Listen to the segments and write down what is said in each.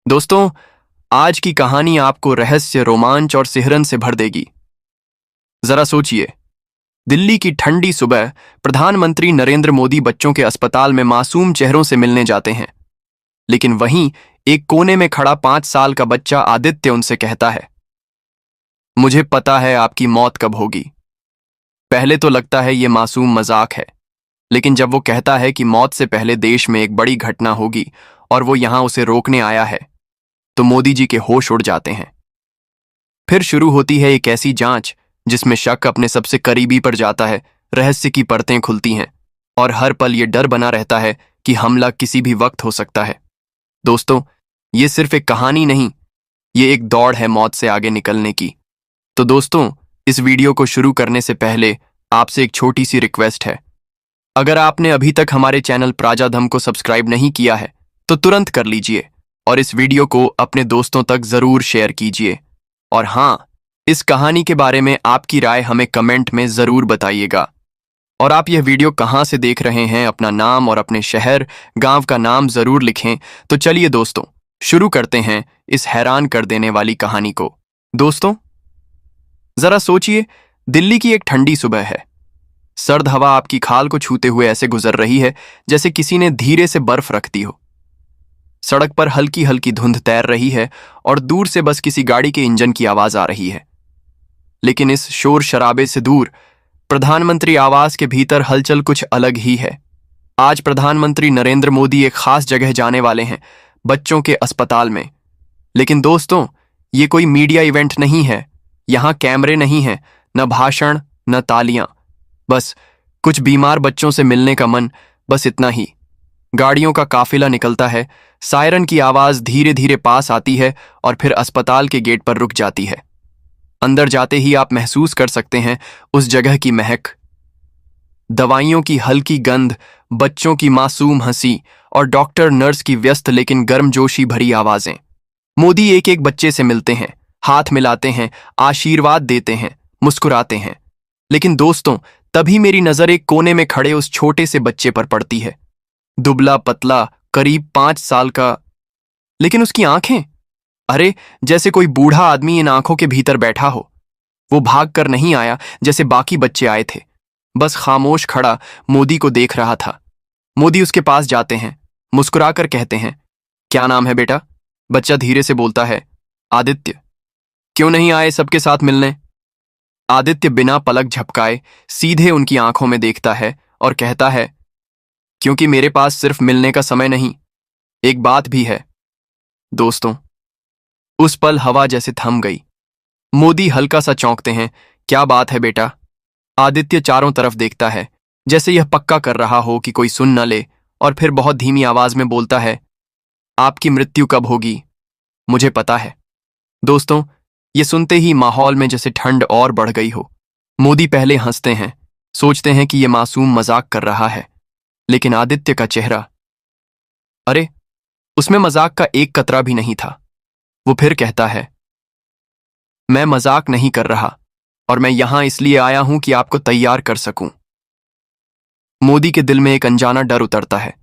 दोस्तों, आज की कहानी आपको रहस्य, रोमांच और सिहरन से भर देगी। जरा सोचिए, दिल्ली की ठंडी सुबह प्रधानमंत्री नरेंद्र मोदी बच्चों के अस्पताल में मासूम चेहरों से मिलने जाते हैं। लेकिन वहीं एक कोने में खड़ा 5 साल का बच्चा आदित्य उनसे कहता है, मुझे पता है आपकी मौत कब होगी। पहले तो लगता है ये मासूम मजाक है, लेकिन जब वो कहता है कि मौत से पहले देश में एक बड़ी घटना होगी और वो यहां उसे रोकने आया है, तो मोदी जी के होश उड़ जाते हैं। फिर शुरू होती है एक ऐसी जांच जिसमें शक अपने सबसे करीबी पर जाता है, रहस्य की परतें खुलती हैं और हर पल ये डर बना रहता है कि हमला किसी भी वक्त हो सकता है। दोस्तों, ये सिर्फ एक कहानी नहीं, ये एक दौड़ है मौत से आगे निकलने की। तो दोस्तों, इस वीडियो को शुरू करने से पहले आपसे एक छोटी सी रिक्वेस्ट है। अगर आपने अभी तक हमारे चैनल प्राजाधम को सब्सक्राइब नहीं किया है तो तुरंत कर लीजिए और इस वीडियो को अपने दोस्तों तक जरूर शेयर कीजिए। और हाँ, इस कहानी के बारे में आपकी राय हमें कमेंट में जरूर बताइएगा। और आप यह वीडियो कहाँ से देख रहे हैं, अपना नाम और अपने शहर गांव का नाम जरूर लिखें। तो चलिए दोस्तों, शुरू करते हैं इस हैरान कर देने वाली कहानी को। दोस्तों, जरा सोचिए, दिल्ली की एक ठंडी सुबह है। सर्द हवा आपकी खाल को छूते हुए ऐसे गुजर रही है जैसे किसी ने धीरे से बर्फ रख दी हो। सड़क पर हल्की हल्की धुंध तैर रही है और दूर से बस किसी गाड़ी के इंजन की आवाज आ रही है। लेकिन इस शोर शराबे से दूर प्रधानमंत्री आवास के भीतर हलचल कुछ अलग ही है। आज प्रधानमंत्री नरेंद्र मोदी एक खास जगह जाने वाले हैं, बच्चों के अस्पताल में। लेकिन दोस्तों, ये कोई मीडिया इवेंट नहीं है। यहां कैमरे नहीं है, न भाषण न तालियां, बस कुछ बीमार बच्चों से मिलने का मन, बस इतना ही। गाड़ियों का काफिला निकलता है, सायरन की आवाज धीरे धीरे पास आती है और फिर अस्पताल के गेट पर रुक जाती है। अंदर जाते ही आप महसूस कर सकते हैं उस जगह की महक, दवाइयों की हल्की गंध, बच्चों की मासूम हंसी और डॉक्टर नर्स की व्यस्त लेकिन गर्मजोशी भरी आवाजें। मोदी एक एक बच्चे से मिलते हैं, हाथ मिलाते हैं, आशीर्वाद देते हैं, मुस्कुराते हैं। लेकिन दोस्तों, तभी मेरी नजर एक कोने में खड़े उस छोटे से बच्चे पर पड़ती है। दुबला पतला, करीब 5 साल का, लेकिन उसकी आंखें, अरे जैसे कोई बूढ़ा आदमी इन आंखों के भीतर बैठा हो। वो भाग कर नहीं आया जैसे बाकी बच्चे आए थे, बस खामोश खड़ा मोदी को देख रहा था। मोदी उसके पास जाते हैं, मुस्कुराकर कहते हैं, क्या नाम है बेटा? बच्चा धीरे से बोलता है, आदित्य। क्यों नहीं आए सबके साथ मिलने? आदित्य बिना पलक झपकाए सीधे उनकी आंखों में देखता है और कहता है, क्योंकि मेरे पास सिर्फ मिलने का समय नहीं, एक बात भी है। दोस्तों, उस पल हवा जैसे थम गई। मोदी हल्का सा चौंकते हैं। क्या बात है बेटा? आदित्य चारों तरफ देखता है, जैसे यह पक्का कर रहा हो कि कोई सुन न ले, और फिर बहुत धीमी आवाज में बोलता है, आपकी मृत्यु कब होगी? मुझे पता है। दोस्तों, ये सुनते ही माहौल में जैसे ठंड और बढ़ गई हो। मोदी पहले हंसते हैं, सोचते हैं कि यह मासूम मजाक कर रहा है, लेकिन आदित्य का चेहरा, अरे उसमें मजाक का एक कतरा भी नहीं था। वो फिर कहता है, मैं मजाक नहीं कर रहा और मैं यहां इसलिए आया हूं कि आपको तैयार कर सकूं। मोदी के दिल में एक अनजाना डर उतरता है।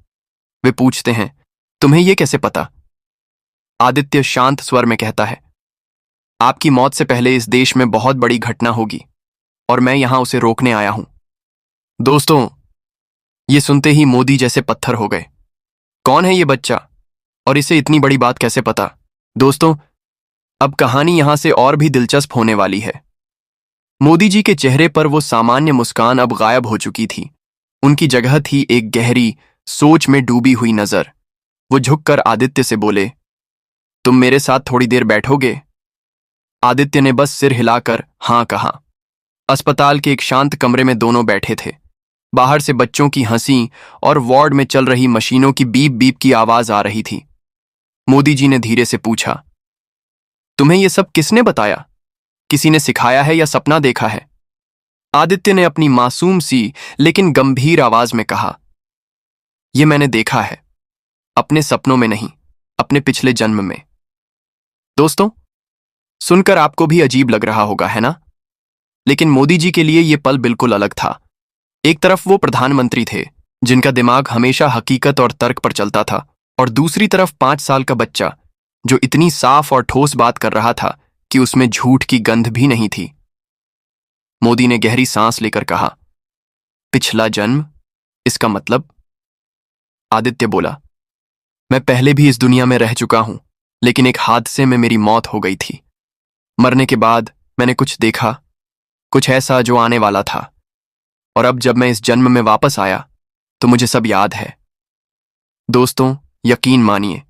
वे पूछते हैं, तुम्हें यह कैसे पता? आदित्य शांत स्वर में कहता है, आपकी मौत से पहले इस देश में बहुत बड़ी घटना होगी और मैं यहां उसे रोकने आया हूं। दोस्तों, ये सुनते ही मोदी जैसे पत्थर हो गए। कौन है ये बच्चा और इसे इतनी बड़ी बात कैसे पता? दोस्तों, अब कहानी यहां से और भी दिलचस्प होने वाली है। मोदी जी के चेहरे पर वो सामान्य मुस्कान अब गायब हो चुकी थी। उनकी जगह थी एक गहरी, सोच में डूबी हुई नजर। वो झुककर आदित्य से बोले, तुम मेरे साथ थोड़ी देर बैठोगे? आदित्य ने बस सिर हिलाकर हां कहा। अस्पताल के एक शांत कमरे में दोनों बैठे थे। बाहर से बच्चों की हंसी और वार्ड में चल रही मशीनों की बीप बीप की आवाज आ रही थी। मोदी जी ने धीरे से पूछा, तुम्हें यह सब किसने बताया? किसी ने सिखाया है या सपना देखा है? आदित्य ने अपनी मासूम सी लेकिन गंभीर आवाज में कहा, यह मैंने देखा है, अपने सपनों में नहीं, अपने पिछले जन्म में। दोस्तों, सुनकर आपको भी अजीब लग रहा होगा, है ना? लेकिन मोदी जी के लिए यह पल बिल्कुल अलग था। एक तरफ वो प्रधानमंत्री थे जिनका दिमाग हमेशा हकीकत और तर्क पर चलता था, और दूसरी तरफ 5 साल का बच्चा जो इतनी साफ और ठोस बात कर रहा था कि उसमें झूठ की गंध भी नहीं थी। मोदी ने गहरी सांस लेकर कहा, पिछला जन्म, इसका मतलब? आदित्य बोला, मैं पहले भी इस दुनिया में रह चुका हूं, लेकिन एक हादसे में मेरी मौत हो गई थी। मरने के बाद मैंने कुछ देखा, कुछ ऐसा जो आने वाला था, और अब जब मैं इस जन्म में वापस आया तो मुझे सब याद है। दोस्तों, यकीन मानिए,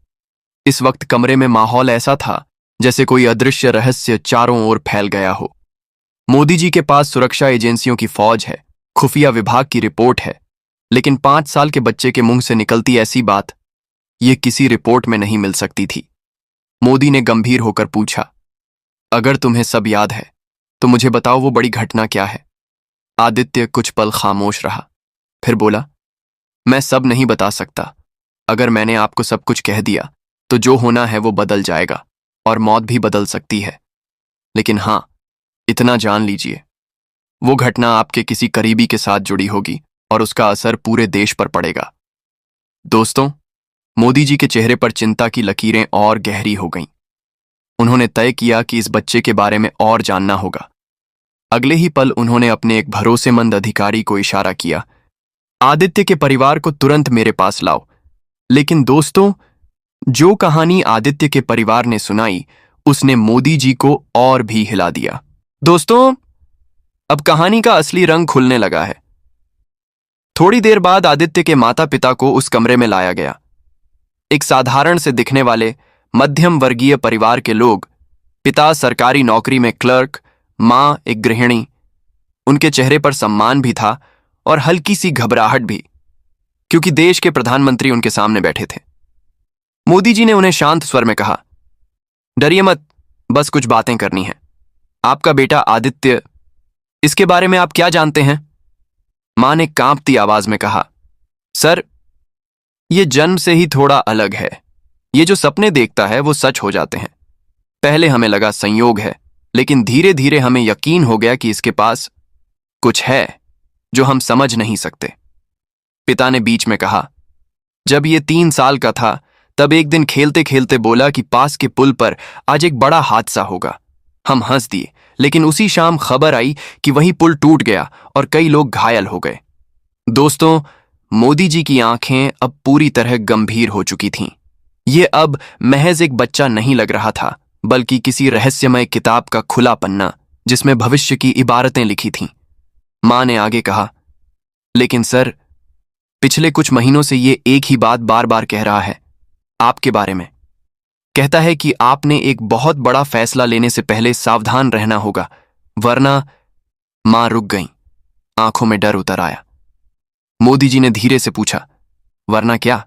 इस वक्त कमरे में माहौल ऐसा था जैसे कोई अदृश्य रहस्य चारों ओर फैल गया हो। मोदी जी के पास सुरक्षा एजेंसियों की फौज है, खुफिया विभाग की रिपोर्ट है, लेकिन 5 साल के बच्चे के मुंह से निकलती ऐसी बात, ये किसी रिपोर्ट में नहीं मिल सकती थी। मोदी ने गंभीर होकर पूछा, अगर तुम्हें सब याद है तो मुझे बताओ वो बड़ी घटना क्या है? आदित्य कुछ पल खामोश रहा, फिर बोला, मैं सब नहीं बता सकता। अगर मैंने आपको सब कुछ कह दिया तो जो होना है वो बदल जाएगा और मौत भी बदल सकती है। लेकिन हां, इतना जान लीजिए, वो घटना आपके किसी करीबी के साथ जुड़ी होगी और उसका असर पूरे देश पर पड़ेगा। दोस्तों, मोदी जी के चेहरे पर चिंता की लकीरें और गहरी हो गईं। उन्होंने तय किया कि इस बच्चे के बारे में और जानना होगा। अगले ही पल उन्होंने अपने एक भरोसेमंद अधिकारी को इशारा किया, आदित्य के परिवार को तुरंत मेरे पास लाओ। लेकिन दोस्तों, जो कहानी आदित्य के परिवार ने सुनाई, उसने मोदी जी को और भी हिला दिया। दोस्तों, अब कहानी का असली रंग खुलने लगा है। थोड़ी देर बाद आदित्य के माता पिता को उस कमरे में लाया गया। एक साधारण से दिखने वाले मध्यम वर्गीय परिवार के लोग, पिता सरकारी नौकरी में क्लर्क, मां एक गृहिणी। उनके चेहरे पर सम्मान भी था और हल्की सी घबराहट भी, क्योंकि देश के प्रधानमंत्री उनके सामने बैठे थे। मोदी जी ने उन्हें शांत स्वर में कहा, डरिए मत, बस कुछ बातें करनी है। आपका बेटा आदित्य, इसके बारे में आप क्या जानते हैं? मां ने कांपती आवाज में कहा, सर, ये जन्म से ही थोड़ा अलग है। ये जो सपने देखता है वो सच हो जाते हैं। पहले हमें लगा संयोग है, लेकिन धीरे धीरे हमें यकीन हो गया कि इसके पास कुछ है जो हम समझ नहीं सकते। पिता ने बीच में कहा, जब ये 3 साल का था तब एक दिन खेलते खेलते बोला कि पास के पुल पर आज एक बड़ा हादसा होगा। हम हंस दिए, लेकिन उसी शाम खबर आई कि वही पुल टूट गया और कई लोग घायल हो गए। दोस्तों, मोदी जी की आंखें अब पूरी तरह गंभीर हो चुकी थीं। ये अब महज एक बच्चा नहीं लग रहा था, बल्कि किसी रहस्यमय किताब का खुला पन्ना जिसमें भविष्य की इबारतें लिखी थीं। मां ने आगे कहा, लेकिन सर, पिछले कुछ महीनों से ये एक ही बात बार बार कह रहा है आपके बारे में। कहता है कि आपने एक बहुत बड़ा फैसला लेने से पहले सावधान रहना होगा, वरना। मां रुक गईं, आंखों में डर उतर आया। मोदी जी ने धीरे से पूछा, वरना क्या?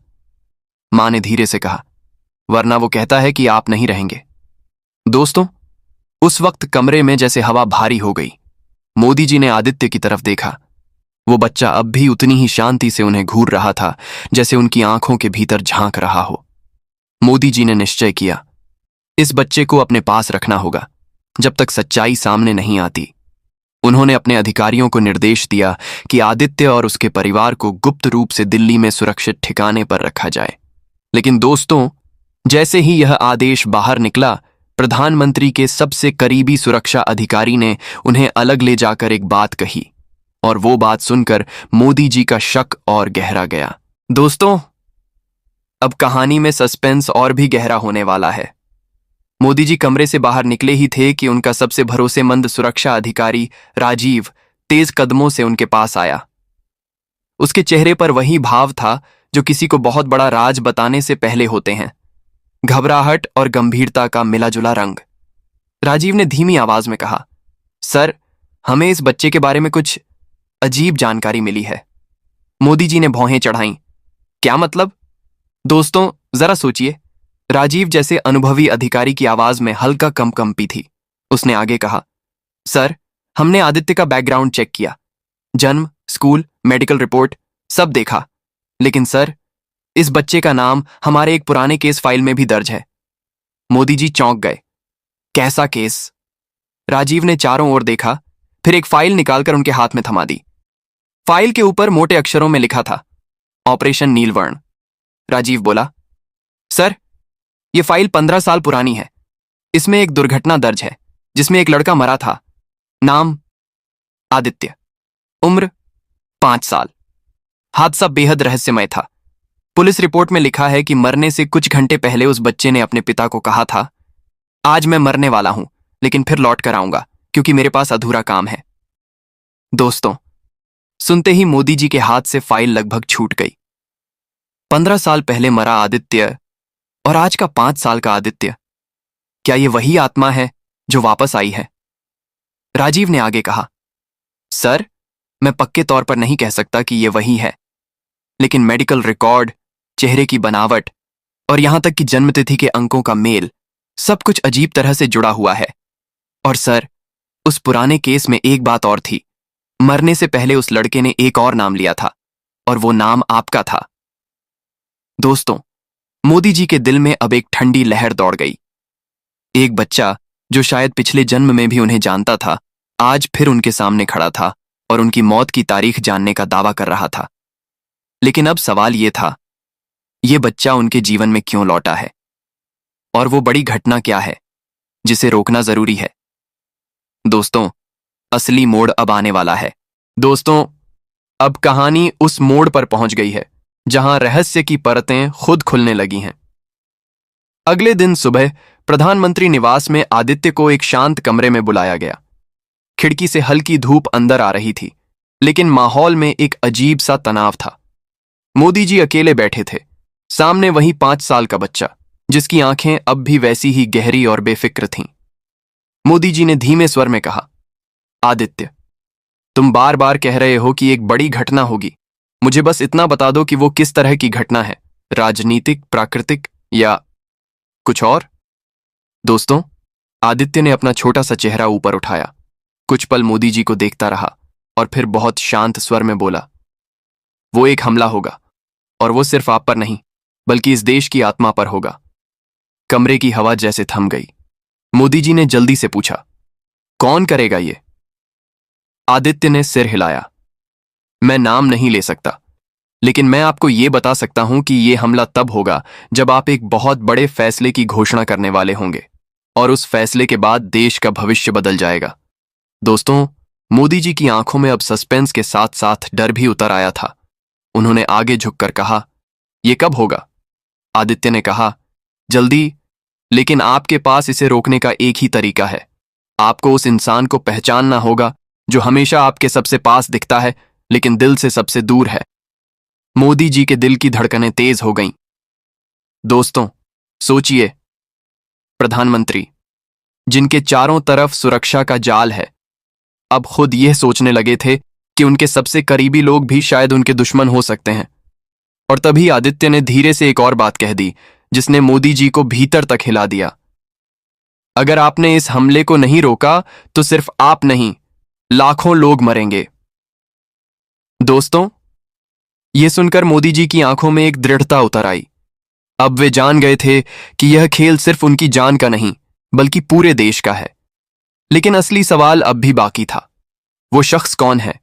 मां ने धीरे से कहा, वरना वो कहता है कि आप नहीं रहेंगे। दोस्तों, उस वक्त कमरे में जैसे हवा भारी हो गई। मोदी जी ने आदित्य की तरफ देखा। वो बच्चा अब भी उतनी ही शांति से उन्हें घूर रहा था जैसे उनकी आंखों के भीतर झांक रहा हो। मोदी जी ने निश्चय किया, इस बच्चे को अपने पास रखना होगा जब तक सच्चाई सामने नहीं आती। उन्होंने अपने अधिकारियों को निर्देश दिया कि आदित्य और उसके परिवार को गुप्त रूप से दिल्ली में सुरक्षित ठिकाने पर रखा जाए। लेकिन दोस्तों, जैसे ही यह आदेश बाहर निकला, प्रधानमंत्री के सबसे करीबी सुरक्षा अधिकारी ने उन्हें अलग ले जाकर एक बात कही, और वो बात सुनकर मोदी जी का शक और गहरा गया। दोस्तों, अब कहानी में सस्पेंस और भी गहरा होने वाला है। मोदी जी कमरे से बाहर निकले ही थे कि उनका सबसे भरोसेमंद सुरक्षा अधिकारी राजीव तेज कदमों से उनके पास आया। उसके चेहरे पर वही भाव था जो किसी को बहुत बड़ा राज बताने से पहले होते हैं, घबराहट और गंभीरता का मिलाजुला रंग। राजीव ने धीमी आवाज में कहा, सर, हमें इस बच्चे के बारे में कुछ अजीब जानकारी मिली है। मोदी जी ने भौहें चढ़ाईं। क्या मतलब? दोस्तों, जरा सोचिए। राजीव जैसे अनुभवी अधिकारी की आवाज में हल्का कंपी थी। उसने आगे कहा, सर, हमने आदित्य का बैकग्राउंड चेक किया, जन्म, स्कूल, मेडिकल रिपोर्ट सब देखा। लेकिन सर, इस बच्चे का नाम हमारे एक पुराने केस फाइल में भी दर्ज है। मोदी जी चौंक गए। कैसा केस? राजीव ने चारों ओर देखा, फिर एक फाइल निकालकर उनके हाथ में थमा दी। फाइल के ऊपर मोटे अक्षरों में लिखा था, ऑपरेशन नीलवर्ण। राजीव बोला, सर, ये फाइल 15 साल पुरानी है। इसमें एक दुर्घटना दर्ज है जिसमें एक लड़का मरा था। नाम आदित्य, उम्र 5 साल। हादसा बेहद रहस्यमय था। पुलिस रिपोर्ट में लिखा है कि मरने से कुछ घंटे पहले उस बच्चे ने अपने पिता को कहा था, आज मैं मरने वाला हूं, लेकिन फिर लौट कर आऊंगा क्योंकि मेरे पास अधूरा काम है। दोस्तों, सुनते ही मोदी जी के हाथ से फाइल लगभग छूट गई। 15 साल पहले मरा आदित्य और आज का 5 साल का आदित्य, क्या ये वही आत्मा है जो वापस आई है? राजीव ने आगे कहा, सर, मैं पक्के तौर पर नहीं कह सकता कि ये वही है, लेकिन मेडिकल रिकॉर्ड, चेहरे की बनावट और यहां तक कि जन्मतिथि के अंकों का मेल, सब कुछ अजीब तरह से जुड़ा हुआ है। और सर, उस पुराने केस में एक बात और थी। मरने से पहले उस लड़के ने एक और नाम लिया था और वो नाम आपका था। दोस्तों, मोदी जी के दिल में अब एक ठंडी लहर दौड़ गई। एक बच्चा जो शायद पिछले जन्म में भी उन्हें जानता था, आज फिर उनके सामने खड़ा था और उनकी मौत की तारीख जानने का दावा कर रहा था। लेकिन अब सवाल ये था, ये बच्चा उनके जीवन में क्यों लौटा है? और वो बड़ी घटना क्या है जिसे रोकना जरूरी है? दोस्तों, असली मोड़ अब आने वाला है। दोस्तों, अब कहानी उस मोड़ पर पहुंच गई है जहां रहस्य की परतें खुद खुलने लगी हैं। अगले दिन सुबह प्रधानमंत्री निवास में आदित्य को एक शांत कमरे में बुलाया गया। खिड़की से हल्की धूप अंदर आ रही थी, लेकिन माहौल में एक अजीब सा तनाव था। मोदी जी अकेले बैठे थे। सामने वही 5 साल का बच्चा, जिसकी आंखें अब भी वैसी ही गहरी और बेफिक्र थीं। मोदी जी ने धीमे स्वर में कहा, आदित्य, तुम बार बार कह रहे हो कि एक बड़ी घटना होगी। मुझे बस इतना बता दो कि वो किस तरह की घटना है, राजनीतिक, प्राकृतिक या कुछ और? दोस्तों, आदित्य ने अपना छोटा सा चेहरा ऊपर उठाया, कुछ पल मोदी जी को देखता रहा और फिर बहुत शांत स्वर में बोला, वो एक हमला होगा, और वो सिर्फ आप पर नहीं बल्कि इस देश की आत्मा पर होगा। कमरे की हवा जैसे थम गई। मोदी जी ने जल्दी से पूछा, कौन करेगा ये? आदित्य ने सिर हिलाया, मैं नाम नहीं ले सकता, लेकिन मैं आपको ये बता सकता हूं कि ये हमला तब होगा जब आप एक बहुत बड़े फैसले की घोषणा करने वाले होंगे, और उस फैसले के बाद देश का भविष्य बदल जाएगा। दोस्तों, मोदी जी की आंखों में अब सस्पेंस के साथ साथ डर भी उतर आया था। उन्होंने आगे झुककर कहा, ये कब होगा? आदित्य ने कहा, जल्दी, लेकिन आपके पास इसे रोकने का एक ही तरीका है। आपको उस इंसान को पहचानना होगा जो हमेशा आपके सबसे पास दिखता है लेकिन दिल से सबसे दूर है। मोदी जी के दिल की धड़कनें तेज हो गईं। दोस्तों, सोचिए, प्रधानमंत्री, जिनके चारों तरफ सुरक्षा का जाल है, अब खुद यह सोचने लगे थे कि उनके सबसे करीबी लोग भी शायद उनके दुश्मन हो सकते हैं। और तभी आदित्य ने धीरे से एक और बात कह दी जिसने मोदी जी को भीतर तक हिला दिया। अगर आपने इस हमले को नहीं रोका तो सिर्फ आप नहीं, लाखों लोग मरेंगे। दोस्तों, यह सुनकर मोदी जी की आंखों में एक दृढ़ता उतर आई। अब वे जान गए थे कि यह खेल सिर्फ उनकी जान का नहीं बल्कि पूरे देश का है। लेकिन असली सवाल अब भी बाकी था, वो शख्स कौन है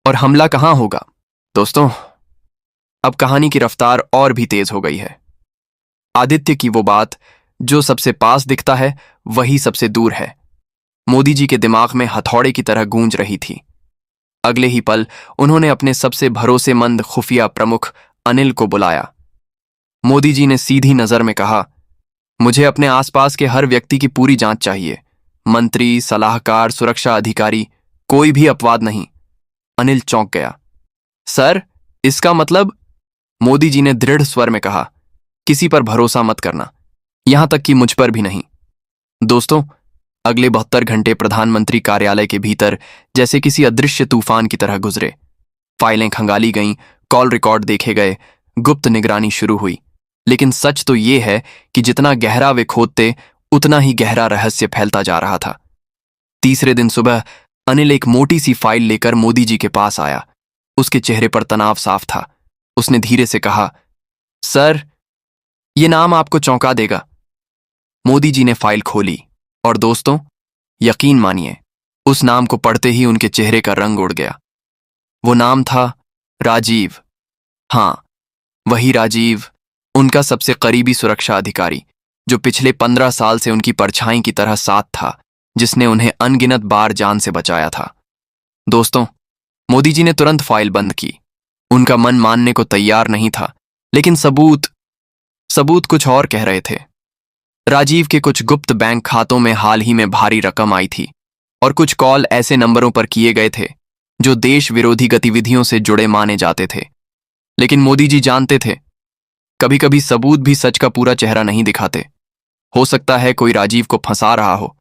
और हमला कहां होगा? दोस्तों, अब कहानी की रफ्तार और भी तेज हो गई है। आदित्य की वो बात जो सबसे पास दिखता है वही सबसे दूर है, मोदी जी के दिमाग में हथौड़े की तरह गूंज रही थी। अगले ही पल उन्होंने अपने सबसे भरोसेमंद खुफिया प्रमुख अनिल को बुलाया। मोदी जी ने सीधी नजर में कहा, मुझे अपने आसपास के हर व्यक्ति की पूरी जांच चाहिए, मंत्री, सलाहकार, सुरक्षा अधिकारी, कोई भी अपवाद नहीं। अनिल चौंक गया। सर, इसका मतलब? मोदी जी ने दृढ़ स्वर में कहा, किसी पर भरोसा मत करना, यहां तक कि मुझ पर भी नहीं। दोस्तों, अगले 72 घंटे प्रधानमंत्री कार्यालय के भीतर जैसे किसी अदृश्य तूफान की तरह गुजरे। फाइलें खंगाली गईं, कॉल रिकॉर्ड देखे गए, गुप्त निगरानी शुरू हुई। लेकिन सच तो ये है कि जितना गहरा वे खोदते उतना ही गहरा रहस्य फैलता जा रहा था। तीसरे दिन सुबह अनिल एक मोटी सी फाइल लेकर मोदी जी के पास आया। उसके चेहरे पर तनाव साफ था। उसने धीरे से कहा, सर, ये नाम आपको चौंका देगा। मोदी जी ने फाइल खोली और दोस्तों, यकीन मानिए, उस नाम को पढ़ते ही उनके चेहरे का रंग उड़ गया। वो नाम था राजीव। हाँ, वही राजीव, उनका सबसे करीबी सुरक्षा अधिकारी, जो पिछले 15 साल से उनकी परछाई की तरह साथ था, जिसने उन्हें अनगिनत बार जान से बचाया था। दोस्तों, मोदी जी ने तुरंत फाइल बंद की। उनका मन मानने को तैयार नहीं था, लेकिन सबूत कुछ और कह रहे थे। राजीव के कुछ गुप्त बैंक खातों में हाल ही में भारी रकम आई थी और कुछ कॉल ऐसे नंबरों पर किए गए थे जो देश विरोधी गतिविधियों से जुड़े माने जाते थे। लेकिन मोदी जी जानते थे, कभी कभी सबूत भी सच का पूरा चेहरा नहीं दिखाते। हो सकता है कोई राजीव को फंसा रहा हो,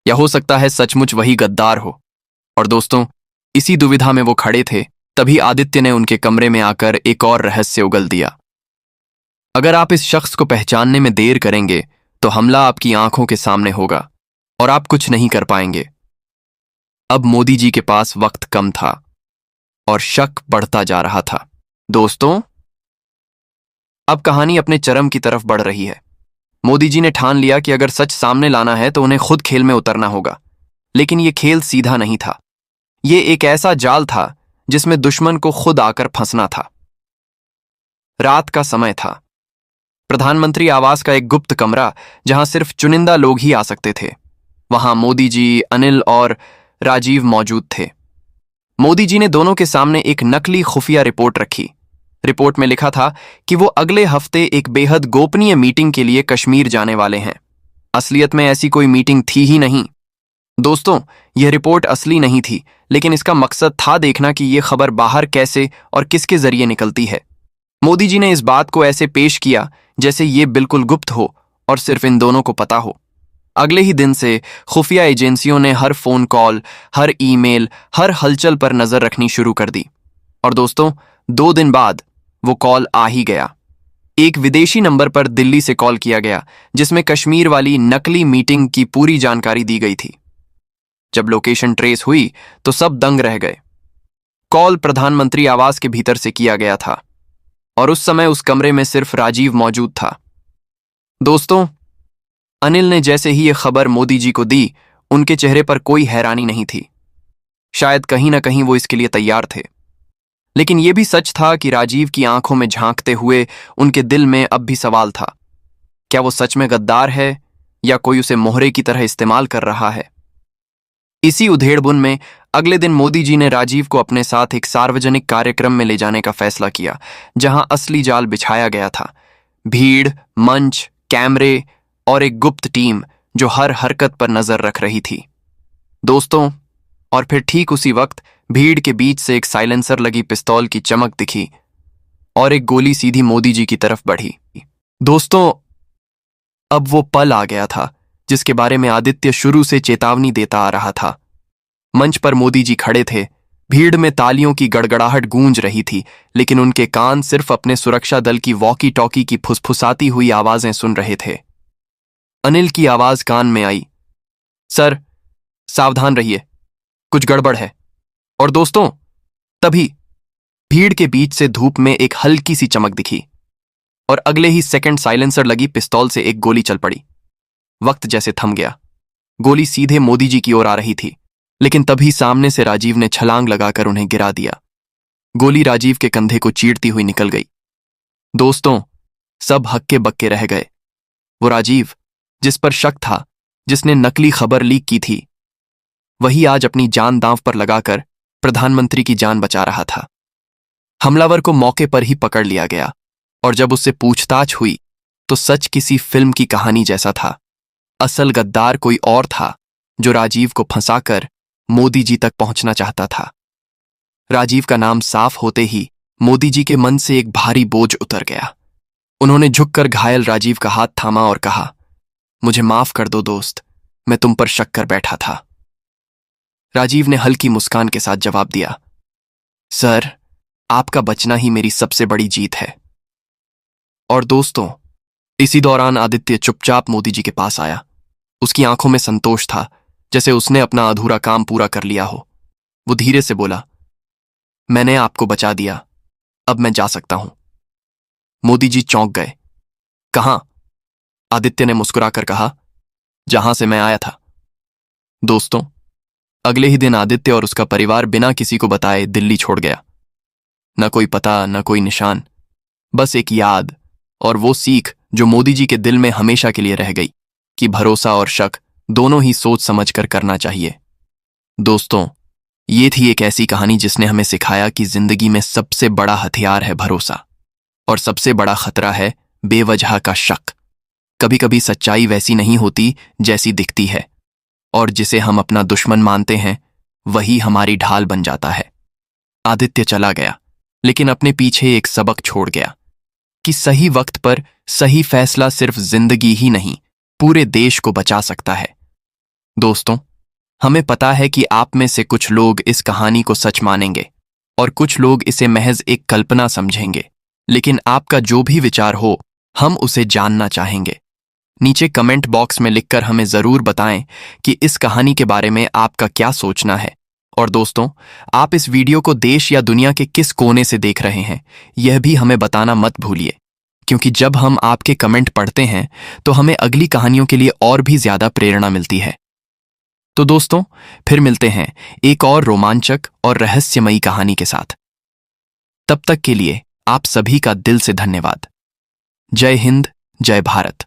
या हो सकता है सचमुच वही गद्दार हो। और दोस्तों, इसी दुविधा में वो खड़े थे, तभी आदित्य ने उनके कमरे में आकर एक और रहस्य उगल दिया। अगर आप इस शख्स को पहचानने में देर करेंगे तो हमला आपकी आंखों के सामने होगा और आप कुछ नहीं कर पाएंगे। अब मोदी जी के पास वक्त कम था और शक बढ़ता जा रहा था। दोस्तों, अब कहानी अपने चरम की तरफ बढ़ रही है। मोदी जी ने ठान लिया कि अगर सच सामने लाना है तो उन्हें खुद खेल में उतरना होगा। लेकिन यह खेल सीधा नहीं था। ये एक ऐसा जाल था जिसमें दुश्मन को खुद आकर फंसना था। रात का समय था। प्रधानमंत्री आवास का एक गुप्त कमरा, जहां सिर्फ चुनिंदा लोग ही आ सकते थे। वहां मोदी जी, अनिल और राजीव मौजूद थे। मोदी जी ने दोनों के सामने एक नकली खुफिया रिपोर्ट रखी। रिपोर्ट में लिखा था कि वो अगले हफ्ते एक बेहद गोपनीय मीटिंग के लिए कश्मीर जाने वाले हैं। असलियत में ऐसी कोई मीटिंग थी ही नहीं। दोस्तों, यह रिपोर्ट असली नहीं थी, लेकिन इसका मकसद था देखना कि यह खबर बाहर कैसे और किसके जरिए निकलती है। मोदी जी ने इस बात को ऐसे पेश किया जैसे ये बिल्कुल गुप्त हो और सिर्फ इन दोनों को पता हो। अगले ही दिन से खुफिया एजेंसियों ने हर फोन कॉल, हर ईमेल, हर हलचल पर नजर रखनी शुरू कर दी। और दोस्तों, 2 दिन बाद वो कॉल आ ही गया। एक विदेशी नंबर पर दिल्ली से कॉल किया गया, जिसमें कश्मीर वाली नकली मीटिंग की पूरी जानकारी दी गई थी। जब लोकेशन ट्रेस हुई तो सब दंग रह गए। कॉल प्रधानमंत्री आवास के भीतर से किया गया था और उस समय उस कमरे में सिर्फ राजीव मौजूद था। दोस्तों, अनिल ने जैसे ही यह खबर मोदी जी को दी, उनके चेहरे पर कोई हैरानी नहीं थी। शायद कहीं ना कहीं वो इसके लिए तैयार थे। लेकिन यह भी सच था कि राजीव की आंखों में झांकते हुए उनके दिल में अब भी सवाल था। क्या वो सच में गद्दार है या कोई उसे मोहरे की तरह इस्तेमाल कर रहा है? इसी उधेड़बुन में अगले दिन मोदी जी ने राजीव को अपने साथ एक सार्वजनिक कार्यक्रम में ले जाने का फैसला किया, जहां असली जाल बिछाया गया था। भीड़, मंच, कैमरे और एक गुप्त टीम जो हर हरकत पर नजर रख रही थी। दोस्तों, और फिर ठीक उसी वक्त भीड़ के बीच से एक साइलेंसर लगी पिस्तौल की चमक दिखी और एक गोली सीधी मोदी जी की तरफ बढ़ी। दोस्तों, अब वो पल आ गया था जिसके बारे में आदित्य शुरू से चेतावनी देता आ रहा था। मंच पर मोदी जी खड़े थे। भीड़ में तालियों की गड़गड़ाहट गूंज रही थी, लेकिन उनके कान सिर्फ अपने सुरक्षा दल की वॉकी टॉकी की फुसफुसाती हुई आवाजें सुन रहे थे। अनिल की आवाज कान में आई, सर, सावधान रहिए, कुछ गड़बड़ है। और दोस्तों, तभी भीड़ के बीच से धूप में एक हल्की सी चमक दिखी और अगले ही सेकंड साइलेंसर लगी पिस्तौल से एक गोली चल पड़ी। वक्त जैसे थम गया। गोली सीधे मोदी जी की ओर आ रही थी, लेकिन तभी सामने से राजीव ने छलांग लगाकर उन्हें गिरा दिया। गोली राजीव के कंधे को चीरती हुई निकल गई। दोस्तों, सब हक्के बक्के रह गए। वो राजीव, जिस पर शक था, जिसने नकली खबर लीक की थी, वही आज अपनी जान दांव पर लगाकर प्रधानमंत्री की जान बचा रहा था। हमलावर को मौके पर ही पकड़ लिया गया और जब उससे पूछताछ हुई तो सच किसी फिल्म की कहानी जैसा था। असल गद्दार कोई और था जो राजीव को फंसाकर मोदी जी तक पहुंचना चाहता था। राजीव का नाम साफ होते ही मोदी जी के मन से एक भारी बोझ उतर गया। उन्होंने झुककर घायल राजीव का हाथ थामा और कहा, मुझे माफ कर दो दोस्त, मैं तुम पर शक कर बैठा था। राजीव ने हल्की मुस्कान के साथ जवाब दिया, सर, आपका बचना ही मेरी सबसे बड़ी जीत है। और दोस्तों, इसी दौरान आदित्य चुपचाप मोदी जी के पास आया। उसकी आंखों में संतोष था, जैसे उसने अपना अधूरा काम पूरा कर लिया हो। वो धीरे से बोला, मैंने आपको बचा दिया, अब मैं जा सकता हूं। मोदी जी चौंक गए। कहां? आदित्य ने मुस्कुराकर कहा, जहां से मैं आया था। दोस्तों, अगले ही दिन आदित्य और उसका परिवार बिना किसी को बताए दिल्ली छोड़ गया। न कोई पता, न कोई निशान, बस एक याद और वो सीख जो मोदी जी के दिल में हमेशा के लिए रह गई कि भरोसा और शक दोनों ही सोच समझकर करना चाहिए। दोस्तों, ये थी एक ऐसी कहानी जिसने हमें सिखाया कि जिंदगी में सबसे बड़ा हथियार है भरोसा और सबसे बड़ा खतरा है बेवजह का शक। कभी कभी सच्चाई वैसी नहीं होती जैसी दिखती है, और जिसे हम अपना दुश्मन मानते हैं वही हमारी ढाल बन जाता है। आदित्य चला गया, लेकिन अपने पीछे एक सबक छोड़ गया कि सही वक्त पर सही फैसला सिर्फ जिंदगी ही नहीं, पूरे देश को बचा सकता है। दोस्तों, हमें पता है कि आप में से कुछ लोग इस कहानी को सच मानेंगे और कुछ लोग इसे महज एक कल्पना समझेंगे, लेकिन आपका जो भी विचार हो, हम उसे जानना चाहेंगे। नीचे कमेंट बॉक्स में लिखकर हमें जरूर बताएं कि इस कहानी के बारे में आपका क्या सोचना है। और दोस्तों, आप इस वीडियो को देश या दुनिया के किस कोने से देख रहे हैं, यह भी हमें बताना मत भूलिए, क्योंकि जब हम आपके कमेंट पढ़ते हैं तो हमें अगली कहानियों के लिए और भी ज्यादा प्रेरणा मिलती है। तो दोस्तों, फिर मिलते हैं एक और रोमांचक और रहस्यमयी कहानी के साथ। तब तक के लिए आप सभी का दिल से धन्यवाद। जय हिंद, जय भारत।